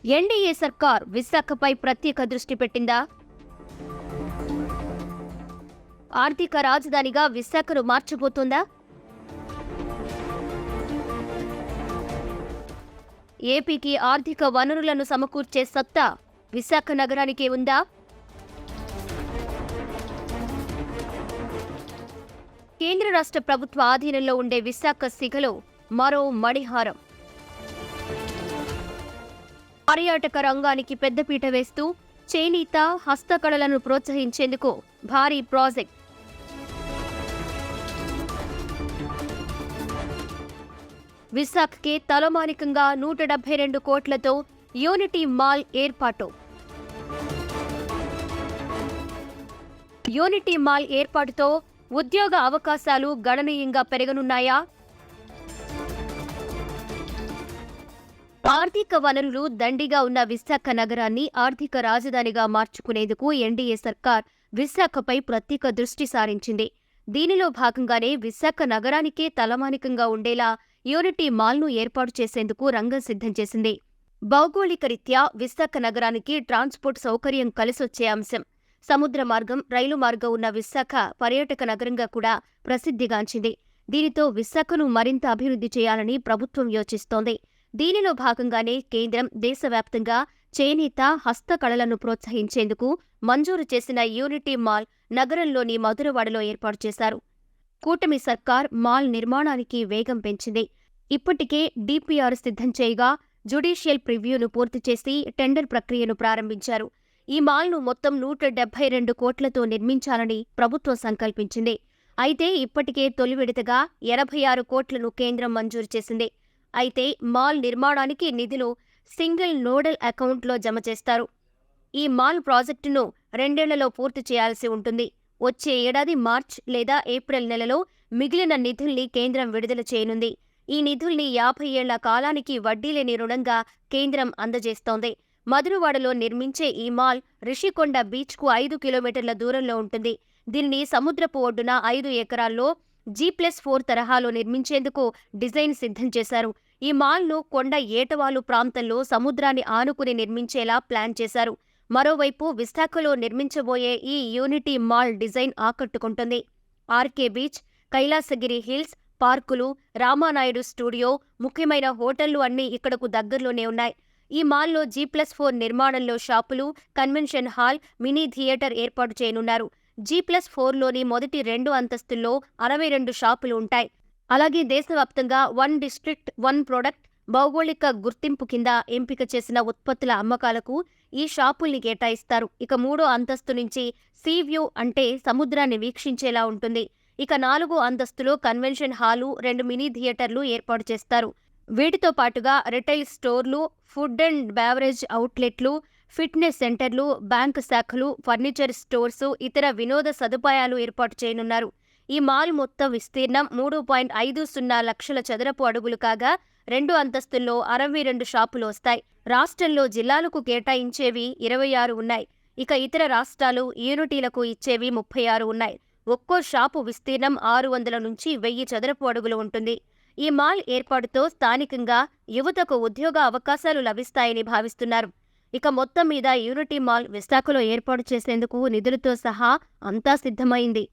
NDA సర్కార్ విశాఖపై ప్రత్యేక దృష్టి పెట్టిందా? ఆర్థిక రాజధానిగా విశాఖను మార్చబోతోందా? ఏపీకి ఆర్థిక వనరులను సమకూర్చే సత్తా విశాఖ నగరానికే ఉందా? కేంద్ర రాష్ట్ర ప్రభుత్వ ఆధీనంలో ఉండే విశాఖ సిగలో మరో మణిహారం. పర్యాటక రంగానికి పెద్దపీట వేస్తూ చేనేత, హస్తకళలను ప్రోత్సహించేందుకు భారీ ప్రాజెక్ట్. విశాఖకే తలమానికంగా 172 కోట్లతో యూనిటీ మాల్ ఏర్పాటు. యూనిటీ మాల్ ఏర్పాటుతో ఉద్యోగ అవకాశాలు గణనీయంగా పెరగనున్నాయా? ఆర్థిక వనరులు దండిగా ఉన్న విశాఖ నగరాన్ని ఆర్థిక రాజధానిగా మార్చుకునేందుకు ఎన్డీఏ సర్కార్ విశాఖపై ప్రత్యేక దృష్టి సారించింది. దీనిలో భాగంగానే విశాఖ నగరానికే తలమానికంగా ఉండేలా యూనిటీ మాల్ను ఏర్పాటు చేసేందుకు రంగం సిద్ధం చేసింది. భౌగోళిక రీత్యా విశాఖ నగరానికి ట్రాన్స్పోర్ట్ సౌకర్యం కలిసొచ్చే అంశం. సముద్ర మార్గం, రైలు మార్గం ఉన్న విశాఖ పర్యాటక నగరంగా కూడా ప్రసిద్ధిగాంచింది. దీనితో విశాఖను మరింత అభివృద్ధి చేయాలని ప్రభుత్వం యోచిస్తోంది. దీనిలో భాగంగానే కేంద్రం దేశవ్యాప్తంగా చేనేత, హస్తకళలను ప్రోత్సహించేందుకు మంజూరు చేసిన యూనిటీ మాల్ నగరంలోని మధురవాడలో ఏర్పాటు చేశారు. కూటమి సర్కార్ మాల్ నిర్మాణానికి వేగం పెంచింది. ఇప్పటికే డీపీఆర్ సిద్ధం చేయగా జ్యుడిషియల్ ప్రివ్యూను పూర్తి చేసి టెండర్ ప్రక్రియను ప్రారంభించారు. ఈ మాల్ను మొత్తం 172 కోట్లతో నిర్మించాలని ప్రభుత్వం సంకల్పించింది. అయితే ఇప్పటికే తొలి విడతగా 86 కోట్లను కేంద్రం మంజూరు చేసింది. అయితే మాల్ నిర్మాణానికి నిధులు సింగిల్ నోడల్ అకౌంట్లో జమ చేస్తారు. ఈ మాల్ ప్రాజెక్టును 2 ఏళ్లలో పూర్తి చేయాల్సి ఉంటుంది. వచ్చే ఏడాది మార్చ్ లేదా ఏప్రిల్ నెలలో మిగిలిన నిధుల్ని కేంద్రం విడుదల చేయనుంది. ఈ నిధుల్ని 50 ఏళ్ల కాలానికి వడ్డీలేని రుణంగా కేంద్రం అందజేస్తోంది. మధురవాడలో నిర్మించే ఈ మాల్ రిషికొండ బీచ్కు 5 కిలోమీటర్ల దూరంలో ఉంటుంది. దీనిని సముద్రపు ఒడ్డున 5 ఎకరాల్లో G+4 తరహాలో నిర్మించేందుకు డిజైన్ సిద్ధం చేశారు. ఈ మాల్ను కొండ ఏటవాలు ప్రాంతంలో సముద్రాన్ని ఆనుకుని నిర్మించేలా ప్లాన్ చేశారు. మరోవైపు విశాఖలో నిర్మించబోయే ఈ యూనిటీ మాల్ డిజైన్ ఆకట్టుకుంటుంది. ఆర్కే బీచ్, కైలాసగిరి హిల్స్, పార్కులు, రామానాయుడు స్టూడియో, ముఖ్యమైన హోటళ్లు అన్నీ ఇక్కడకు దగ్గరలోనే ఉన్నాయి. ఈ మాల్లో G+4 నిర్మాణంలో షాపులు, కన్వెన్షన్ హాల్, మినీ థియేటర్ ఏర్పాటు చేయనున్నారు. G+4లోని మొదటి 2 అంతస్తుల్లో 62 షాపులు ఉంటాయి. అలాగే దేశవ్యాప్తంగా 1 డిస్ట్రిక్ట్ 1 ప్రొడక్ట్ భౌగోళిక గుర్తింపు కింద ఎంపిక చేసిన ఉత్పత్తుల అమ్మకాలకు ఈ షాపుల్ని కేటాయిస్తారు. ఇక 3వ అంతస్తు నుంచి సీ వ్యూ అంటే సముద్రాన్ని వీక్షించేలా ఉంటుంది. ఇక 4వ అంతస్తులో కన్వెన్షన్ హాలు, 2 మినీ థియేటర్లు ఏర్పాటు చేస్తారు. వీటితో పాటుగా రిటైల్ స్టోర్లు, ఫుడ్ అండ్ బెవరేజ్ అవుట్లెట్లు, ఫిట్నెస్ సెంటర్లు, బ్యాంకు శాఖలు, ఫర్నిచర్ స్టోర్సు, ఇతర వినోద సదుపాయాలు ఏర్పాటు చేయనున్నారు. ఈ మాల్ మొత్తం విస్తీర్ణం 3.50 లక్షల చదరపు అడుగులు కాగా 2 అంతస్తుల్లో 62 షాపులు వస్తాయి. రాష్ట్రంలో జిల్లాలకు కేటాయించేవి 26 ఉన్నాయి. ఇక ఇతర రాష్ట్రాలు యూనిటీలకు ఇచ్చేవి 36 ఉన్నాయి. ఒక్కో షాపు విస్తీర్ణం 600 నుంచి 1000 చదరపు అడుగులు ఉంటుంది. ఈ మాల్ ఏర్పాటుతో స్థానికంగా యువతకు ఉద్యోగ అవకాశాలు లభిస్తాయని భావిస్తున్నారు. ఇక మొత్తం మీద యూనిటీ మాల్ విశాఖలో ఏర్పాటు చేసేందుకు నిధులతో సహా అంతా సిద్ధమైంది.